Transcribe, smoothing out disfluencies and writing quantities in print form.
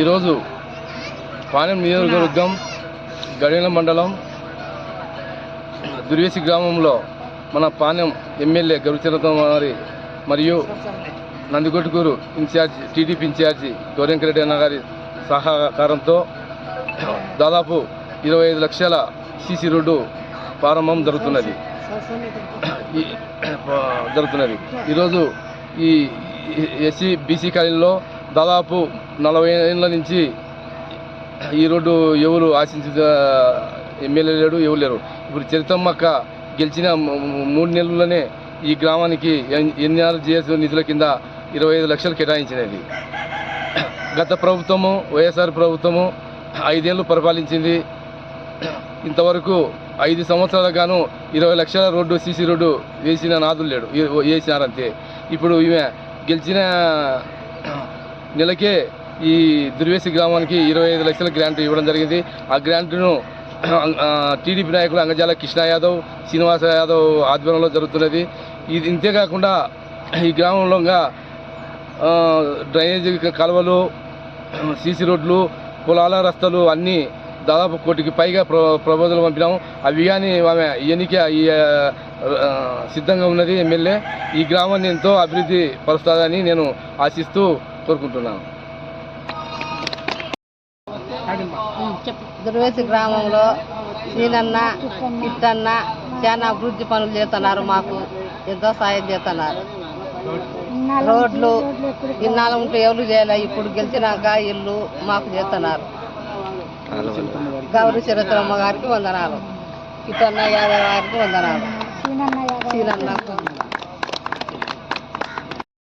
ఈరోజు పాణ్యం నియోజకవర్గం గడియల మండలం దుర్వేసి గ్రామంలో మన పాణ్యం ఎమ్మెల్యే గరుచరతమారి మరియు నందికొట్కూరు ఇన్ఛార్జి టీడీపీ ఇన్ఛార్జి గౌరంకరెడ్డి అన్న గారి సహకారంతో దాదాపు 25 లక్షల సీసీ రోడ్డు ప్రారంభం జరుగుతున్నది. ఈరోజు ఈ ఎస్సీ బీసీ కాలనీలో దాదాపు 40 ఏళ్ళ నుంచి ఈ రోడ్డు ఎవరు ఆశించ ఎమ్మెల్యే లేడు, ఎవరు లేరు. ఇప్పుడు చరితమ్మక్క గెలిచిన 3 నెలల్లోనే ఈ గ్రామానికి ఎన్ఆర్జీఎస్ నిధుల కింద 25 లక్షలు కేటాయించినది. గత ప్రభుత్వము వైఎస్ఆర్ ప్రభుత్వము 5 ఏళ్ళు పరిపాలించింది. ఇంతవరకు 5 సంవత్సరాలకు గాను 20 లక్షల రోడ్డు సీసీ రోడ్డు వేసిన నాదులు లేడు, వేసినారంతే. ఇప్పుడు ఈమె గెలిచిన నెలకే ఈ దుర్వేసి గ్రామానికి 25 లక్షల గ్రాంట్ ఇవ్వడం జరిగింది. ఆ గ్రాంట్ను టీడీపీ నాయకులు అంగజాల కృష్ణ యాదవ్, శ్రీనివాస యాదవ్ ఆధ్వర్యంలో జరుగుతున్నది. ఇది ఇంతేకాకుండా ఈ గ్రామంలో డ్రైనేజీ కాలువలు, సీసీ రోడ్లు, పొలాల రస్తలు అన్నీ దాదాపు 1 కోటికి పైగా ప్రపోజల్ పంపినాము. అవి కానీ ఆమె ఎన్నిక సిద్ధంగా ఉన్నది. ఎమ్మెల్యే ఈ గ్రామాన్ని ఎంతో అభివృద్ధి పరుస్తుందని నేను ఆశిస్తూ కోరుకుంటున్నాను. దుర్వేసి గ్రామంలో సీనన్న కిట్టన్న చాలా అభివృద్ధి పనులు చేస్తున్నారు. మాకు ఎంతో సాయం చేస్తున్నారు. రోడ్లు ఇన్నాళ్ళు ఉంటే ఎవరు చేయాలి, ఇప్పుడు గెలిచినాక ఇల్లు మాకు చేస్తున్నారు. గౌరీ చరిత్రమ్మ గారికి వందనాలు, కిట్టన్న యాదవ్ గారికి వందనాలు, సీనన్నకు